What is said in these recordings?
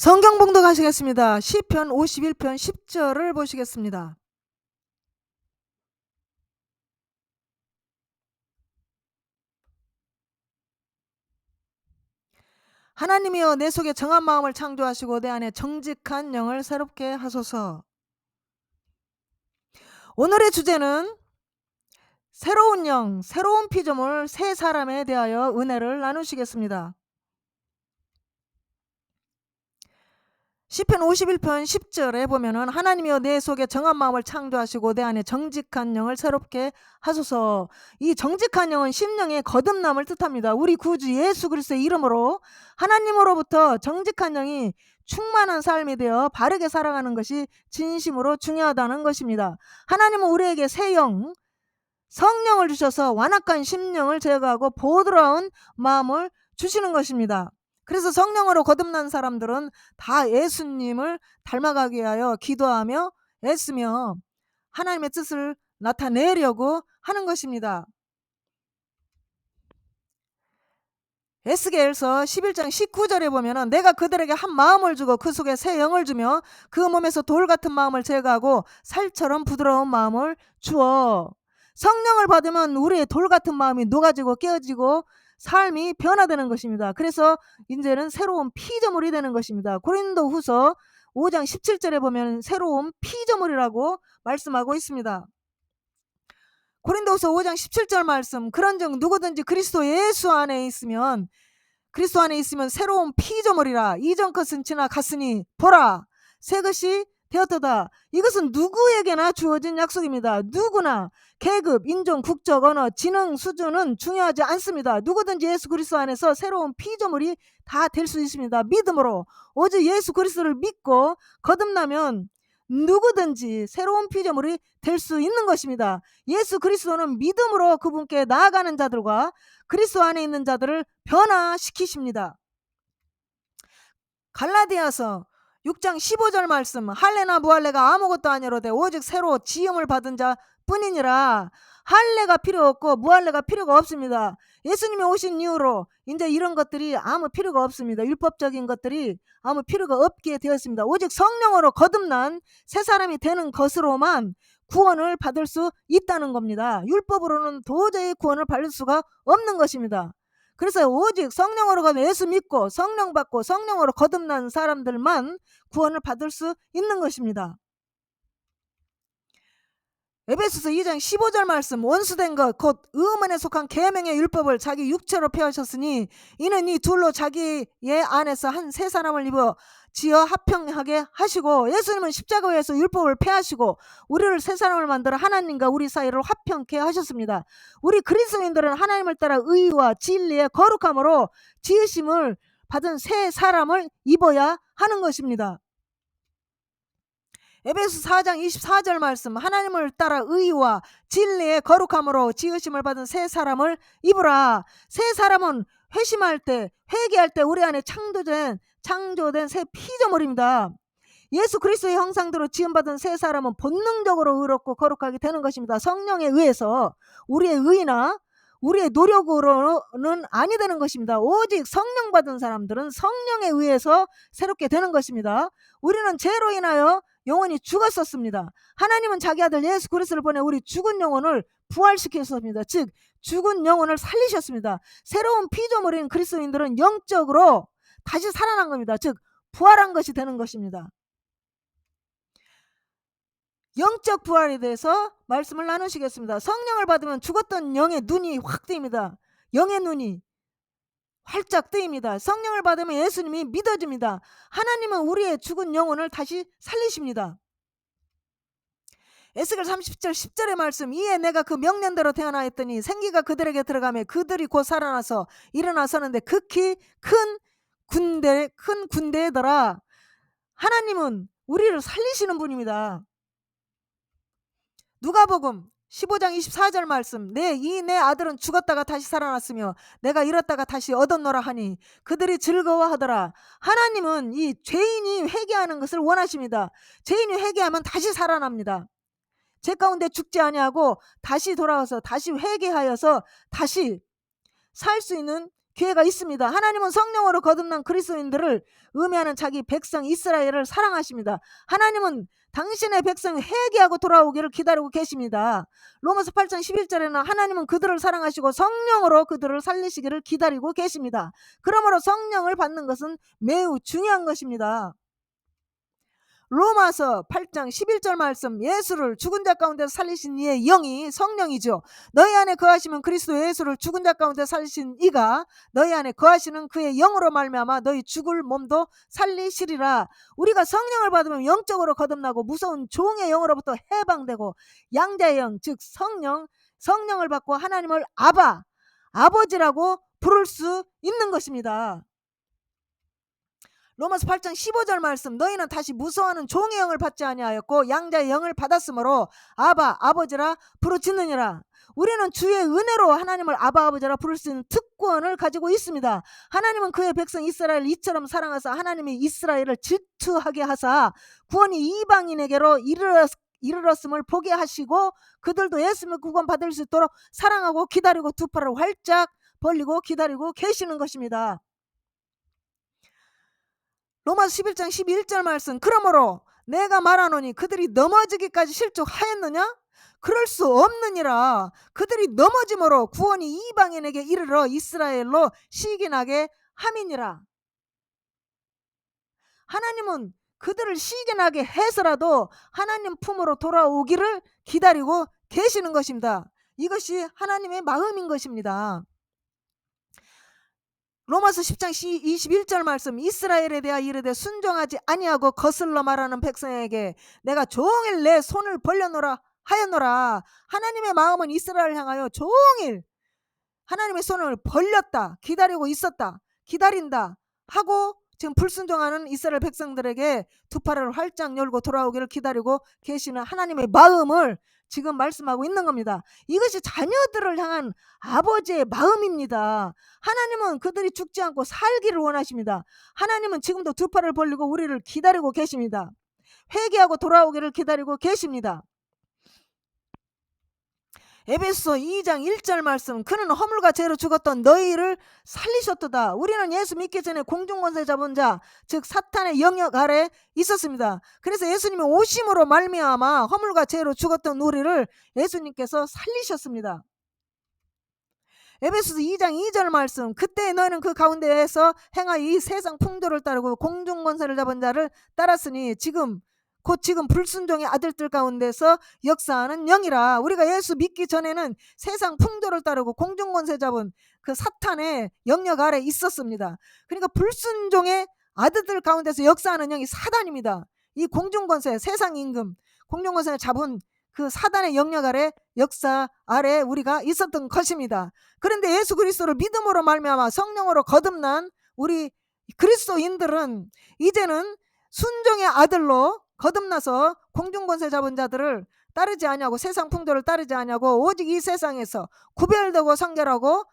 성경 봉독하시겠습니다. 시편 51편 10절을 보시겠습니다. 하나님이여 내 속에 정한 마음을 창조하시고 내 안에 정직한 영을 새롭게 하소서. 오늘의 주제는 새로운 영, 새로운 피조물 새 사람에 대하여 은혜를 나누시겠습니다. 시편 51편 10절에 보면은 하나님이여 내 속에 정한 마음을 창조하시고 내 안에 정직한 영을 새롭게 하소서. 이 정직한 영은 심령의 거듭남을 뜻합니다. 우리 구주 예수 그리스도의 이름으로 하나님으로부터 정직한 영이 충만한 삶이 되어 바르게 살아가는 것이 진심으로 중요하다는 것입니다. 하나님은 우리에게 새 영, 성령을 주셔서 완악한 심령을 제거하고 보드라운 마음을 주시는 것입니다. 그래서 성령으로 거듭난 사람들은 다 예수님을 닮아가기 위하여 기도하며 애쓰며 하나님의 뜻을 나타내려고 하는 것입니다. 에스겔서 11장 19절에 보면은 내가 그들에게 한 마음을 주고 그 속에 새 영을 주며 그 몸에서 돌 같은 마음을 제거하고 살처럼 부드러운 마음을 주어. 성령을 받으면 우리의 돌 같은 마음이 녹아지고 깨어지고 삶이 변화되는 것입니다. 그래서 이제는 새로운 피조물이 되는 것입니다. 고린도후서 5장 17절에 보면 새로운 피조물이라고 말씀하고 있습니다. 고린도후서 5장 17절 말씀, 그런즉 누구든지 그리스도 예수 안에 있으면 새로운 피조물이라. 이전 것은 지나갔으니 보라 새 것이 되었도다. 이것은 누구에게나 주어진 약속입니다. 누구나 계급, 인종, 국적, 언어, 지능 수준은 중요하지 않습니다. 누구든지 예수 그리스도 안에서 새로운 피조물이 다 될 수 있습니다. 믿음으로 오직 예수 그리스도를 믿고 거듭나면 누구든지 새로운 피조물이 될 수 있는 것입니다. 예수 그리스도는 믿음으로 그분께 나아가는 자들과 그리스도 안에 있는 자들을 변화시키십니다. 갈라디아서 6장 15절 말씀, 할례나 무할례가 아무것도 아니로되 오직 새로 지음을 받은 자 뿐이니라. 할례가 필요 없고 무할례가 필요가 없습니다. 예수님이 오신 이후로 이제 이런 것들이 아무 필요가 없습니다. 율법적인 것들이 아무 필요가 없게 되었습니다. 오직 성령으로 거듭난 새 사람이 되는 것으로만 구원을 받을 수 있다는 겁니다. 율법으로는 도저히 구원을 받을 수가 없는 것입니다. 그래서 오직 성령으로 가면 예수 믿고 성령 받고 성령으로 거듭난 사람들만 구원을 받을 수 있는 것입니다. 에베소서 2장 15절 말씀, 원수된 것 곧 의문에 속한 계명의 율법을 자기 육체로 폐하셨으니 이는 이 둘로 자기의 안에서 한 새 사람을 입어 지어 합평하게 하시고. 예수님은 십자가에서 율법을 폐하시고 우리를 새 사람을 만들어 하나님과 우리 사이를 화평케 하셨습니다. 우리 그리스도인들은 하나님을 따라 의와 진리의 거룩함으로 지으심을 받은 새 사람을 입어야 하는 것입니다. 에베소 4장 24절 말씀, 하나님을 따라 의와 진리의 거룩함으로 지으심을 받은 새 사람을 입으라. 새 사람은 회심할 때, 회개할 때 우리 안에 창조된 새 피조물입니다. 예수 그리스도의 형상대로 지음받은 새 사람은 본능적으로 의롭고 거룩하게 되는 것입니다. 성령에 의해서 우리의 의나 우리의 노력으로는 아니 되는 것입니다. 오직 성령 받은 사람들은 성령에 의해서 새롭게 되는 것입니다. 우리는 죄로 인하여 영혼이 죽었었습니다. 하나님은 자기 아들 예수 그리스도를 보내 우리 죽은 영혼을 부활시켰습니다. 즉 죽은 영혼을 살리셨습니다. 새로운 피조물인 그리스도인들은 영적으로 다시 살아난 겁니다. 즉 부활한 것이 되는 것입니다. 영적 부활에 대해서 말씀을 나누시겠습니다. 성령을 받으면 죽었던 영의 눈이 확 뜨입니다. 영의 눈이 활짝 뜨입니다. 성령을 받으면 예수님이 믿어집니다. 하나님은 우리의 죽은 영혼을 다시 살리십니다. 에스겔 30절 10절의 말씀, 이에 내가 그 명령대로 태어나였더니 생기가 그들에게 들어가며 그들이 곧 살아나서 일어나서는데 극히 큰 군대더라. 하나님은 우리를 살리시는 분입니다. 누가복음 15장 24절 말씀, 내 아들은 죽었다가 다시 살아났으며 내가 잃었다가 다시 얻었노라 하니 그들이 즐거워하더라. 하나님은 이 죄인이 회개하는 것을 원하십니다. 죄인이 회개하면 다시 살아납니다. 죄 가운데 죽지 아니하고 다시 돌아와서 다시 회개하여서 다시 살 수 있는 기회가 있습니다. 하나님은 성령으로 거듭난 그리스도인들을 의미하는 자기 백성 이스라엘을 사랑하십니다. 하나님은 당신의 백성 회개하고 돌아오기를 기다리고 계십니다. 로마서 8장 11절에는 하나님은 그들을 사랑하시고 성령으로 그들을 살리시기를 기다리고 계십니다. 그러므로 성령을 받는 것은 매우 중요한 것입니다. 로마서 8장 11절 말씀, 예수를 죽은 자 가운데 살리신 이의 영이 성령이죠. 너희 안에 거하시면 그리스도 예수를 죽은 자 가운데 살리신 이가 너희 안에 거하시는 그의 영으로 말미암아 너희 죽을 몸도 살리시리라. 우리가 성령을 받으면 영적으로 거듭나고 무서운 종의 영으로부터 해방되고 양자의 영, 즉 성령을 받고 하나님을 아버지라고 부를 수 있는 것입니다. 로마서 8장 15절 말씀, 너희는 다시 무서워하는 종의 영을 받지 아니하였고 양자의 영을 받았으므로 아버지라 부르짖느니라. 우리는 주의 은혜로 하나님을 아버지라 부를 수 있는 특권을 가지고 있습니다. 하나님은 그의 백성 이스라엘을 이처럼 사랑하사 하나님이 이스라엘을 질투하게 하사 구원이 이방인에게로 이르렀음을 보게 하시고 그들도 예수님을 구원 받을 수 있도록 사랑하고 기다리고 두 팔을 활짝 벌리고 기다리고 계시는 것입니다. 로마서 11장 11절 말씀, 그러므로 내가 말하노니 그들이 넘어지기까지 실족하였느냐? 그럴 수 없느니라. 그들이 넘어짐으로 구원이 이방인에게 이르러 이스라엘로 시기나게 함이니라. 하나님은 그들을 시기나게 해서라도 하나님 품으로 돌아오기를 기다리고 계시는 것입니다. 이것이 하나님의 마음인 것입니다. 로마서 10장 21절 말씀, 이스라엘에 대하여 이르되 순종하지 아니하고 거슬러 말하는 백성에게 내가 종일 내 손을 벌려놓으라 하였노라. 하나님의 마음은 이스라엘을 향하여 종일 하나님의 손을 벌렸다, 기다리고 있었다, 기다린다 하고 지금 불순종하는 이스라엘 백성들에게 두 팔을 활짝 열고 돌아오기를 기다리고 계시는 하나님의 마음을 지금 말씀하고 있는 겁니다. 이것이 자녀들을 향한 아버지의 마음입니다. 하나님은 그들이 죽지 않고 살기를 원하십니다. 하나님은 지금도 두 팔을 벌리고 우리를 기다리고 계십니다. 회개하고 돌아오기를 기다리고 계십니다. 에베소 2장 1절 말씀, 그는 허물과 죄로 죽었던 너희를 살리셨도다. 우리는 예수 믿기 전에 공중권세 잡은 자, 즉 사탄의 영역 아래 있었습니다. 그래서 예수님이 오심으로 말미암아 허물과 죄로 죽었던 우리를 예수님께서 살리셨습니다. 에베소서 2장 2절 말씀, 그때 너희는 그 가운데에서 행하여 이 세상 풍조를 따르고 공중권세를 잡은 자를 따랐으니 지금 불순종의 아들들 가운데서 역사하는 영이라. 우리가 예수 믿기 전에는 세상 풍조를 따르고 공중권세 잡은 그 사탄의 영역 아래 있었습니다. 그러니까 불순종의 아들들 가운데서 역사하는 영이 사단입니다. 이 공중권세, 세상 임금, 공중권세를 잡은 그 사단의 영역 아래, 역사 아래 우리가 있었던 것입니다. 그런데 예수 그리스도를 믿음으로 말미암아 성령으로 거듭난 우리 그리스도인들은 이제는 순종의 아들로 거듭나서 공중권세 잡은 자들을 따르지 아니하고 세상 풍조를 따르지 아니하고 오직 이 세상에서 구별되고 성결하고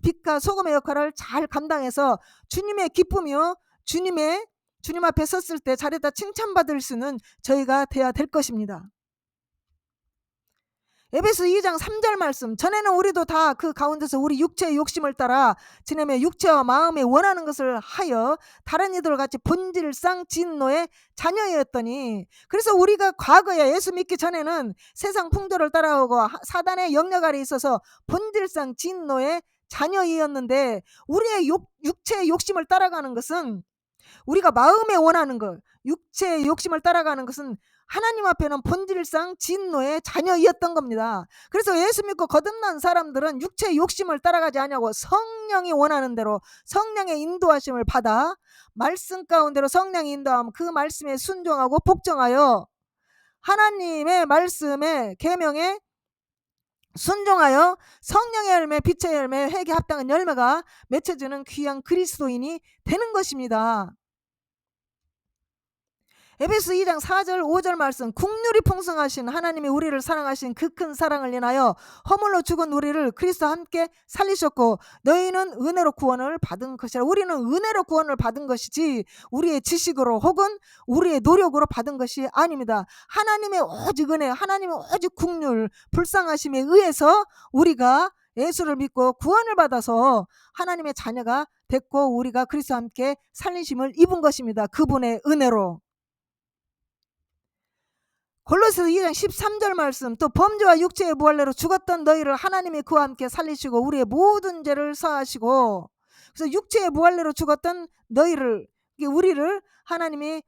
빛과 소금의 역할을 잘 감당해서 주님의 기쁨이요 주님 앞에 섰을 때 자리에다 칭찬받을 수는 저희가 돼야 될 것입니다. 에베소 2장 3절 말씀, 전에는 우리도 다 그 가운데서 우리 육체의 욕심을 따라 지내며 육체와 마음에 원하는 것을 하여 다른 이들과 같이 본질상 진노의 자녀였더니, 그래서 우리가 과거에 예수 믿기 전에는 세상 풍조를 따라오고 사단의 영역 아래 있어서 본질상 진노의 자녀이었는데, 우리의 육체의 욕심을 따라가는 것은, 우리가 마음에 원하는 것, 육체의 욕심을 따라가는 것은 하나님 앞에는 본질상 진노의 자녀이었던 겁니다. 그래서 예수 믿고 거듭난 사람들은 육체의 욕심을 따라가지 아니하고 성령이 원하는 대로 성령의 인도하심을 받아 말씀 가운데로 성령이 인도하면 그 말씀에 순종하고 복종하여 하나님의 말씀에 계명에 순종하여 성령의 열매, 빛의 열매, 회개에 합당한 열매가 맺혀지는 귀한 그리스도인이 되는 것입니다. 에베소 2장 4절 5절 말씀, 국률이 풍성하신 하나님이 우리를 사랑하신 그 큰 사랑을 인하여 허물로 죽은 우리를 그리스도와 함께 살리셨고 너희는 은혜로 구원을 받은 것이라. 우리는 은혜로 구원을 받은 것이지 우리의 지식으로 혹은 우리의 노력으로 받은 것이 아닙니다. 하나님의 오직 은혜, 하나님의 오직 국률, 불쌍하심에 의해서 우리가 예수를 믿고 구원을 받아서 하나님의 자녀가 됐고 우리가 그리스도와 함께 살리심을 입은 것입니다. 그분의 은혜로. 골로새서 2장 13절 말씀, 또 범죄와 육체의 무할례로 죽었던 너희를 하나님이 그와 함께 살리시고 우리의 모든 죄를 사하시고, 그래서 육체의 무할례로 죽었던 너희를, 우리를 하나님이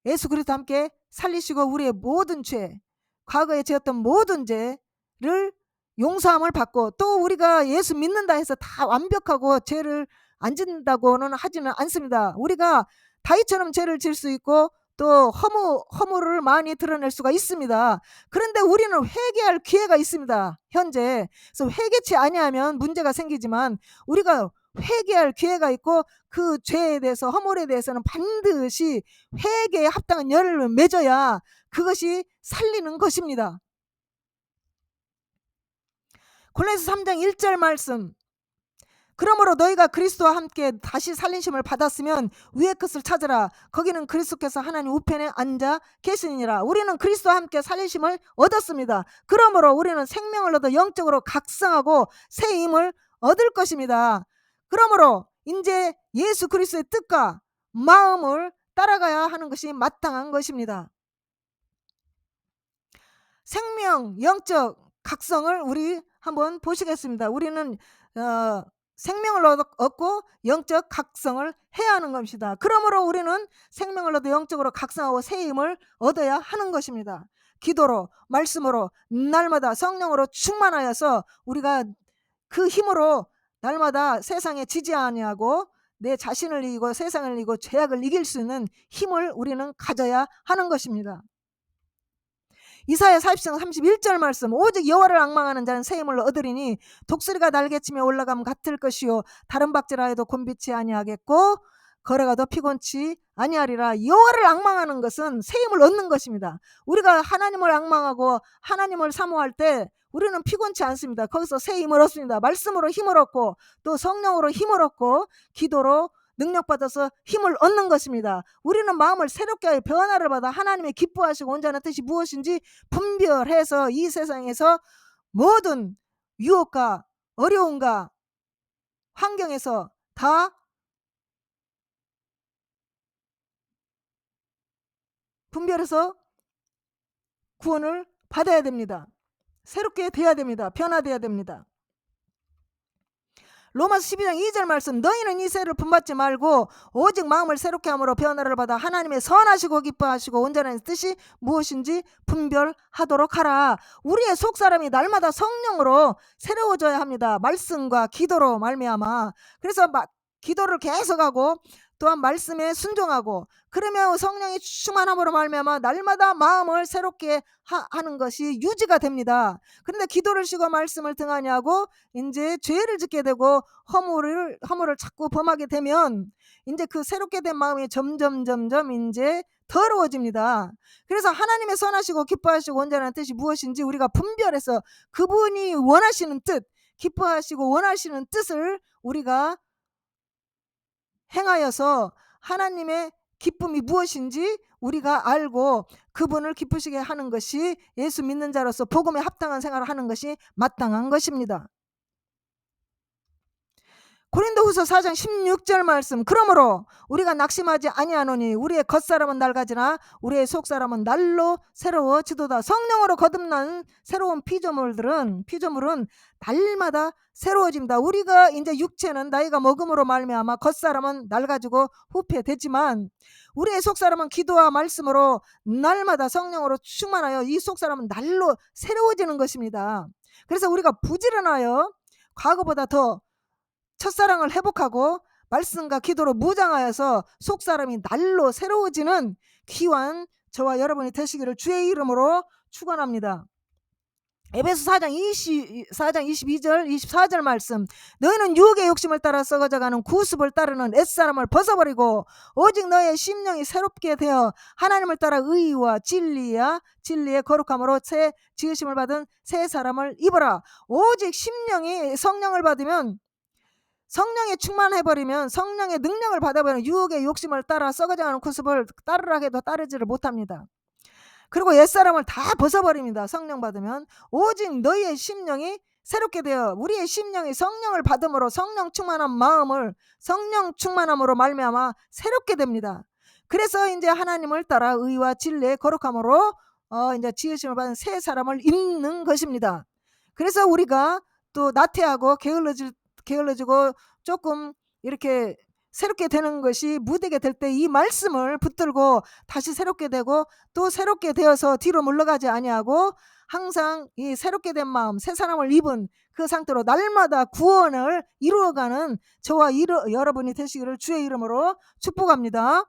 예수 그리스도와 함께 살리시고 우리의 모든 죄, 과거에 지었던 모든 죄를 용서함을 받고, 또 우리가 예수 믿는다 해서 다 완벽하고 죄를 안 짓는다고는 하지는 않습니다. 우리가 다윗처럼 죄를 질 수 있고 또 허물을 많이 드러낼 수가 있습니다. 그런데 우리는 회개할 기회가 있습니다. 현재. 그래서 회개치 아니하면 문제가 생기지만 우리가 회개할 기회가 있고 그 죄에 대해서, 허물에 대해서는 반드시 회개에 합당한 열을 맺어야 그것이 살리는 것입니다. 골로새서 3장 1절 말씀, 그러므로 너희가 그리스도와 함께 다시 살리심을 받았으면 위의 것을 찾으라. 거기는 그리스도께서 하나님 우편에 앉아 계시니라. 우리는 그리스도와 함께 살리심을 얻었습니다. 그러므로 우리는 생명을 얻어 영적으로 각성하고 새 힘을 얻을 것입니다. 그러므로 이제 예수 그리스도의 뜻과 마음을 따라가야 하는 것이 마땅한 것입니다. 생명, 영적 각성을 우리 한번 보시겠습니다. 우리는 생명을 얻고 영적 각성을 해야 하는 것입니다. 그러므로 우리는 생명을 얻어 영적으로 각성하고 새 힘을 얻어야 하는 것입니다. 기도로, 말씀으로, 날마다 성령으로 충만하여서 우리가 그 힘으로 날마다 세상에 지지 아니하고 내 자신을 이기고 세상을 이기고 죄악을 이길 수 있는 힘을 우리는 가져야 하는 것입니다. 이사야 40장 31절 말씀, 오직 여호와를 앙망하는 자는 새 힘을 얻으리니 독수리가 날개치며 올라가면 같을 것이요 다른 박제라 해도 곤비치 아니하겠고 걸어가도 피곤치 아니하리라. 여호와를 앙망하는 것은 새 힘을 얻는 것입니다. 우리가 하나님을 앙망하고 하나님을 사모할 때 우리는 피곤치 않습니다. 거기서 새 힘을 얻습니다. 말씀으로 힘을 얻고 또 성령으로 힘을 얻고 기도로 능력받아서 힘을 얻는 것입니다. 우리는 마음을 새롭게 하여 변화를 받아 하나님의 기뻐하시고 온전한 뜻이 무엇인지 분별해서 이 세상에서 모든 유혹과 어려움과 환경에서 다 분별해서 구원을 받아야 됩니다. 새롭게 돼야 됩니다. 변화돼야 됩니다. 로마서 12장 2절 말씀, 너희는 이 세를 분받지 말고 오직 마음을 새롭게 함으로 변화를 받아 하나님의 선하시고 기뻐하시고 온전한 뜻이 무엇인지 분별하도록 하라. 우리의 속사람이 날마다 성령으로 새로워져야 합니다. 말씀과 기도로 말미암아. 그래서 기도를 계속하고 또한 말씀에 순종하고, 그러면 성령이 충만함으로 말미암아 날마다 마음을 새롭게 하는 것이 유지가 됩니다. 그런데 기도를 쉬고 말씀을 등한히 하고 이제 죄를 짓게 되고 허물을 자꾸 범하게 되면 이제 그 새롭게 된 마음이 점점 이제 더러워집니다. 그래서 하나님의 선하시고 기뻐하시고 온전한 뜻이 무엇인지 우리가 분별해서 그분이 원하시는 뜻, 기뻐하시고 원하시는 뜻을 우리가 행하여서 하나님의 기쁨이 무엇인지 우리가 알고 그분을 기쁘시게 하는 것이 예수 믿는 자로서 복음에 합당한 생활을 하는 것이 마땅한 것입니다. 고린도후서 4장 16절 말씀, 그러므로 우리가 낙심하지 아니하노니 우리의 겉사람은 낡아지나 우리의 속사람은 날로 새로워지도다. 성령으로 거듭난 새로운 피조물은 날마다 새로워집니다. 우리가 이제 육체는 나이가 먹음으로 말미암아 겉사람은 낡아지고 후패되지만 우리의 속사람은 기도와 말씀으로 날마다 성령으로 충만하여 이 속사람은 날로 새로워지는 것입니다. 그래서 우리가 부지런하여 과거보다 더 첫사랑을 회복하고 말씀과 기도로 무장하여서 속사람이 날로 새로워지는 귀한 저와 여러분이 되시기를 주의 이름으로 축원합니다. 에베소 4장 22절 24절 말씀, 너희는 유혹의 욕심을 따라 썩어져가는 구습을 따르는 옛사람을 벗어버리고 오직 너의 심령이 새롭게 되어 하나님을 따라 의와 진리의 거룩함으로 새 지으심을 받은 새 사람을 입어라. 오직 심령이 성령을 받으면, 성령에 충만해버리면, 성령의 능력을 받아버리면 유혹의 욕심을 따라 썩어져가는 구습을 따르라 해도 따르지를 못합니다. 그리고 옛사람을 다 벗어버립니다. 성령 받으면 오직 너희의 심령이 새롭게 되어 우리의 심령이 성령을 받음으로 성령 충만한 마음을 성령 충만함으로 말미암아 새롭게 됩니다. 그래서 이제 하나님을 따라 의와 진리의 거룩함으로 이제 지으심을 받은 새 사람을 입는 것입니다. 그래서 우리가 또 나태하고 게을러지고 조금 이렇게 새롭게 되는 것이 무디게 될 때 이 말씀을 붙들고 다시 새롭게 되고 또 새롭게 되어서 뒤로 물러가지 아니하고 항상 이 새롭게 된 마음, 새 사람을 입은 그 상태로 날마다 구원을 이루어가는 저와 여러분이 되시기를 주의 이름으로 축복합니다.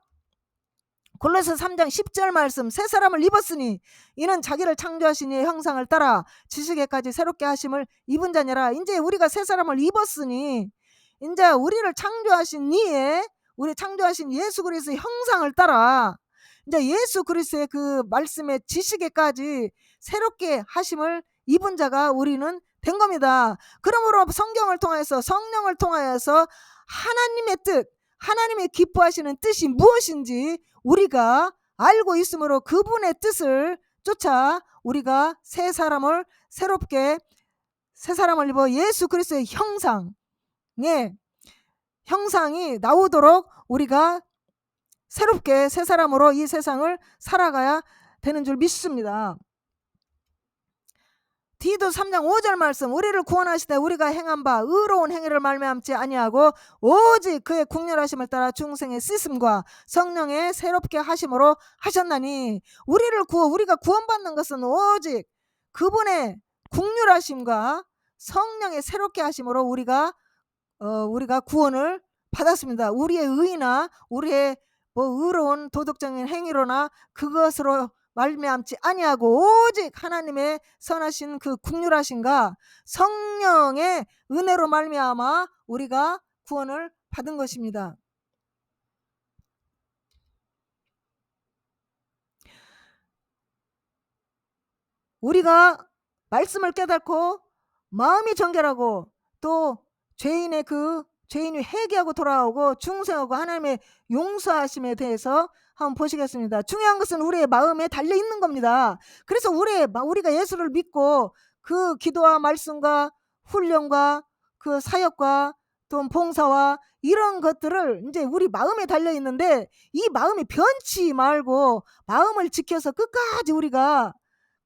골로새 3장 10절 말씀, 새 사람을 입었으니 이는 자기를 창조하신 이의 형상을 따라 지식에까지 새롭게 하심을 입은 자니라. 이제 우리가 새 사람을 입었으니 이제 우리를 창조하신 이의 우리 창조하신 예수 그리스도의 형상을 따라 이제 예수 그리스도의 그 말씀의 지식에까지 새롭게 하심을 입은 자가 우리는 된 겁니다. 그러므로 성경을 통해서 성령을 통하여서 하나님의 뜻, 하나님이 기뻐하시는 뜻이 무엇인지 우리가 알고 있으므로 그분의 뜻을 쫓아 우리가 새 사람을 입어 예수 그리스도의 형상이 나오도록 우리가 새롭게 새 사람으로 이 세상을 살아가야 되는 줄 믿습니다. 디도 3장 5절 말씀, 우리를 구원하시되 우리가 행한 바 의로운 행위를 말미암지 아니하고 오직 그의 국률하심을 따라 중생의 씻음과 성령의 새롭게 하심으로 하셨나니, 우리가 구원받는 것은 오직 그분의 국률하심과 성령의 새롭게 하심으로 우리가 구원을 받았습니다. 우리의 의나 우리의 의로운 도덕적인 행위로나 그것으로 말미암지 아니하고 오직 하나님의 선하신 그 국률하심과 성령의 은혜로 말미암아 우리가 구원을 받은 것입니다. 우리가 말씀을 깨닫고 마음이 정결하고 또 죄인이 회개하고 돌아오고 중생하고 하나님의 용서하심에 대해서 한번 보시겠습니다. 중요한 것은 우리의 마음에 달려 있는 겁니다. 그래서 우리가 예수를 믿고 그 기도와 말씀과 훈련과 그 사역과 또 봉사와 이런 것들을 이제 우리 마음에 달려 있는데, 이 마음이 변치 말고 마음을 지켜서 끝까지 우리가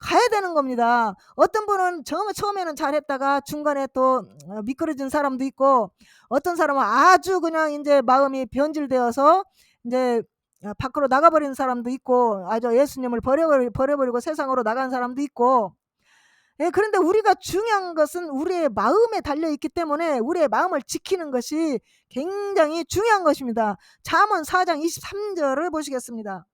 가야 되는 겁니다. 어떤 분은 처음에는 잘했다가 중간에 또 미끄러진 사람도 있고, 어떤 사람은 아주 그냥 이제 마음이 변질되어서 이제 밖으로 나가버리는 사람도 있고, 아주 예수님을 버려버리고 세상으로 나간 사람도 있고. 그런데 우리가 중요한 것은 우리의 마음에 달려있기 때문에 우리의 마음을 지키는 것이 굉장히 중요한 것입니다. 잠언 4장 23절을 보시겠습니다.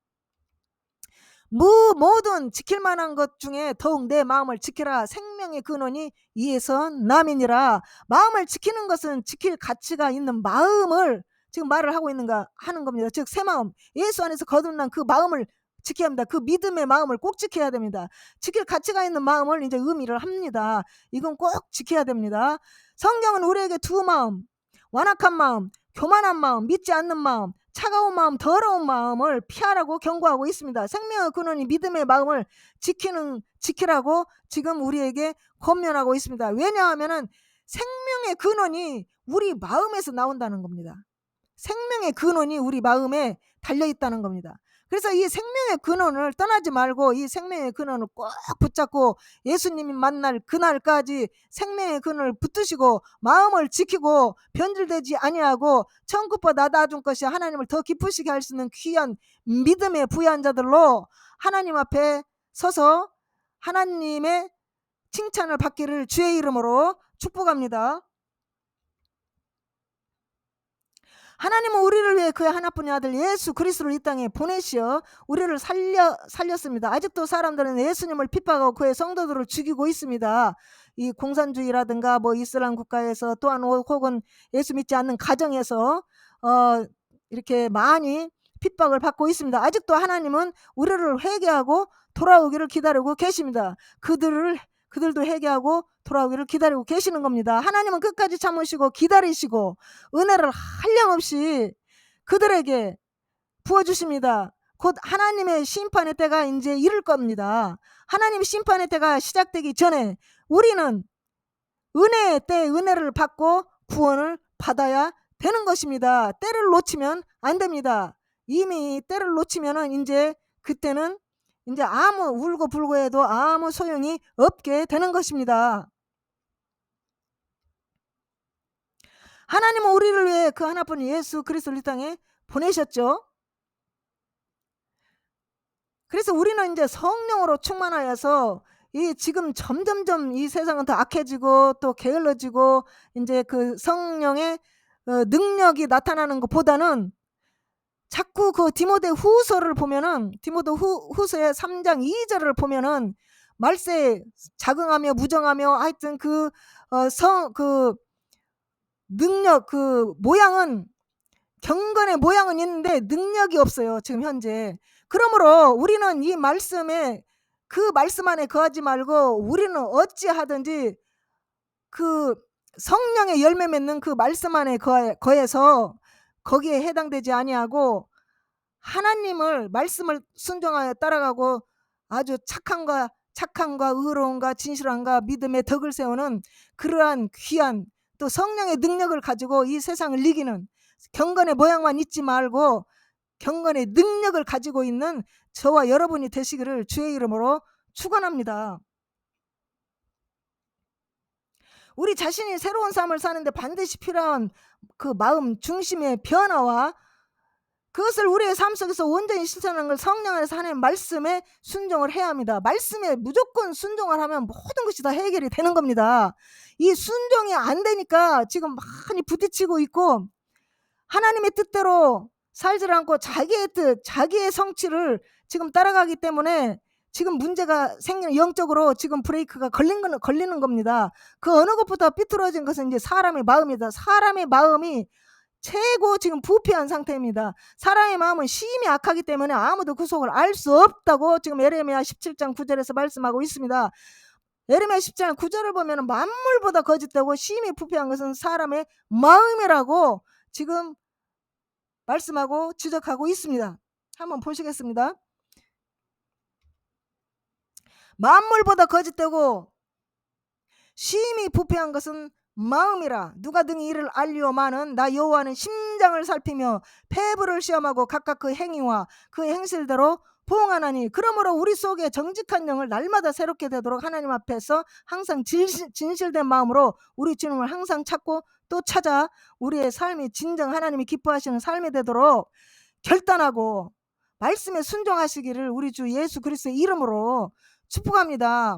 모든 지킬 만한 것 중에 더욱 내 마음을 지키라. 생명의 근원이 이에서 남이니라. 마음을 지키는 것은 지킬 가치가 있는 마음을 지금 말을 하는 겁니다. 즉 새 마음, 예수 안에서 거듭난 그 마음을 지켜야 합니다. 그 믿음의 마음을 꼭 지켜야 됩니다. 지킬 가치가 있는 마음을 이제 의미를 합니다. 이건 꼭 지켜야 됩니다. 성경은 우리에게 두 마음, 완악한 마음, 교만한 마음, 믿지 않는 마음, 차가운 마음, 더러운 마음을 피하라고 경고하고 있습니다. 생명의 근원이 믿음의 마음을 지키라고 지금 우리에게 권면하고 있습니다. 왜냐하면 생명의 근원이 우리 마음에서 나온다는 겁니다. 생명의 근원이 우리 마음에 달려있다는 겁니다. 그래서 이 생명의 근원을 떠나지 말고 이 생명의 근원을 꼭 붙잡고 예수님이 만날 그날까지 생명의 근원을 붙드시고 마음을 지키고 변질되지 아니하고 천국보다 낮은 것이 하나님을 더 기쁘시게 할 수 있는 귀한 믿음의 부유한 자들로 하나님 앞에 서서 하나님의 칭찬을 받기를 주의 이름으로 축복합니다. 하나님은 우리를 위해 그의 하나뿐인 아들 예수 그리스도를 이 땅에 보내시어 우리를 살렸습니다. 아직도 사람들은 예수님을 핍박하고 그의 성도들을 죽이고 있습니다. 이 공산주의라든가 이슬람 국가에서 또한 혹은 예수 믿지 않는 가정에서 이렇게 많이 핍박을 받고 있습니다. 아직도 하나님은 우리를 회개하고 돌아오기를 기다리고 계십니다. 그들도 회개하고 돌아오기를 기다리고 계시는 겁니다. 하나님은 끝까지 참으시고 기다리시고 은혜를 한량없이 그들에게 부어주십니다. 곧 하나님의 심판의 때가 이제 이를 겁니다. 하나님의 심판의 때가 시작되기 전에 우리는 은혜의 때에 은혜를 받고 구원을 받아야 되는 것입니다. 때를 놓치면 안 됩니다. 이미 때를 놓치면은 이제 그때는 이제 아무 울고 불고 해도 아무 소용이 없게 되는 것입니다. 하나님은 우리를 위해 그 하나뿐인 예수 그리스도를 이 땅에 보내셨죠. 그래서 우리는 이제 성령으로 충만하여서 이 지금 점점점 이 세상은 더 악해지고 또 게을러지고 이제 그 성령의 능력이 나타나는 것보다는 자꾸 그 디모데 후서를 보면은 디모데 후서의 3장 2절을 보면은 말세에 자긍하며 무정하며 하여튼 그 능력 그 모양은 경건의 모양은 있는데 능력이 없어요. 지금 현재. 그러므로 우리는 이 말씀에 그 말씀 안에 거하지 말고 우리는 어찌하든지 그 성령의 열매 맺는 그 말씀 안에 거해서 거기에 해당되지 아니하고 하나님을 말씀을 순종하여 따라가고 아주 착함과 의로움과 진실함과 믿음의 덕을 세우는 그러한 귀한 또 성령의 능력을 가지고 이 세상을 이기는 경건의 모양만 잊지 말고 경건의 능력을 가지고 있는 저와 여러분이 되시기를 주의 이름으로 축원합니다. 우리 자신이 새로운 삶을 사는데 반드시 필요한 그 마음 중심의 변화와 그것을 우리의 삶 속에서 온전히 실천하는 걸 성령 안에서 하나님 말씀에 순종을 해야 합니다. 말씀에 무조건 순종을 하면 모든 것이 다 해결이 되는 겁니다. 이 순종이 안 되니까 지금 많이 부딪히고 있고 하나님의 뜻대로 살지 않고 자기의 뜻, 자기의 성취를 지금 따라가기 때문에 지금 문제가 생기는 영적으로 지금 브레이크가 걸리는 겁니다. 그 어느 것보다 삐뚤어진 것은 이제 사람의 마음이다. 사람의 마음이 최고 지금 부패한 상태입니다. 사람의 마음은 심히 악하기 때문에 아무도 그 속을 알 수 없다고 지금 예레미야 17장 9절에서 말씀하고 있습니다. 예레미야 17장 9절을 보면 만물보다 거짓되고 심히 부패한 것은 사람의 마음이라고 지금 말씀하고 지적하고 있습니다. 한번 보시겠습니다. 만물보다 거짓되고 심히 부패한 것은 마음이라. 누가 등이 이를 알리오마는 나 여호와는 심장을 살피며 폐부를 시험하고 각각 그 행위와 그 행실대로 보응하나니. 그러므로 우리 속에 정직한 영을 날마다 새롭게 되도록 하나님 앞에서 항상 진실된 마음으로 우리 주님을 항상 찾고 또 찾아 우리의 삶이 진정 하나님이 기뻐하시는 삶이 되도록 결단하고 말씀에 순종하시기를 우리 주 예수 그리스도의 이름으로 축복합니다.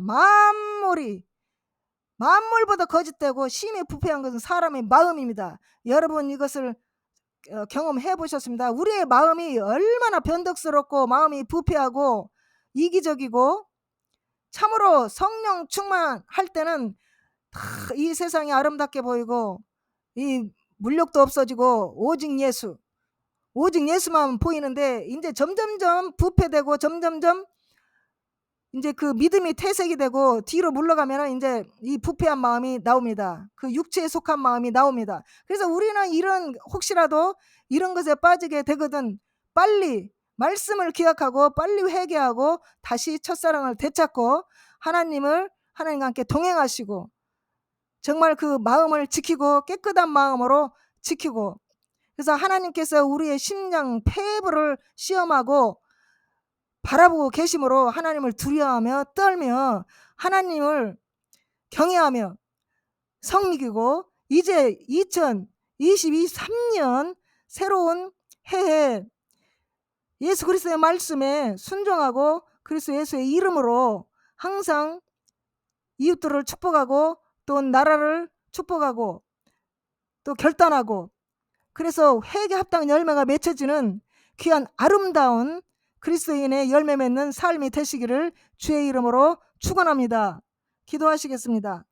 만물보다 거짓되고 심히 부패한 것은 사람의 마음입니다. 여러분 이것을 경험해 보셨습니다. 우리의 마음이 얼마나 변덕스럽고 마음이 부패하고 이기적이고 참으로 성령 충만할 때는 다 이 세상이 아름답게 보이고 이 물욕도 없어지고 오직 예수만 보이는데 이제 점점점 부패되고 점점점 이제 그 믿음이 퇴색이 되고 뒤로 물러가면 이제 이 부패한 마음이 나옵니다. 그 육체에 속한 마음이 나옵니다. 그래서 우리는 이런 혹시라도 이런 것에 빠지게 되거든 빨리 말씀을 기억하고 빨리 회개하고 다시 첫사랑을 되찾고 하나님과 함께 동행하시고 정말 그 마음을 지키고 깨끗한 마음으로 지키고 그래서 하나님께서 우리의 심장 폐부를 시험하고 바라보고 계심으로 하나님을 두려워하며 떨며 하나님을 경외하며 성미기고 이제 2023년 새로운 해에 예수 그리스도의 말씀에 순종하고 그리스도 예수의 이름으로 항상 이웃들을 축복하고 또 나라를 축복하고 또 결단하고 그래서 회개 합당 열매가 맺혀지는 귀한 아름다운 그리스도인의 열매 맺는 삶이 되시기를 주의 이름으로 축원합니다. 기도하시겠습니다.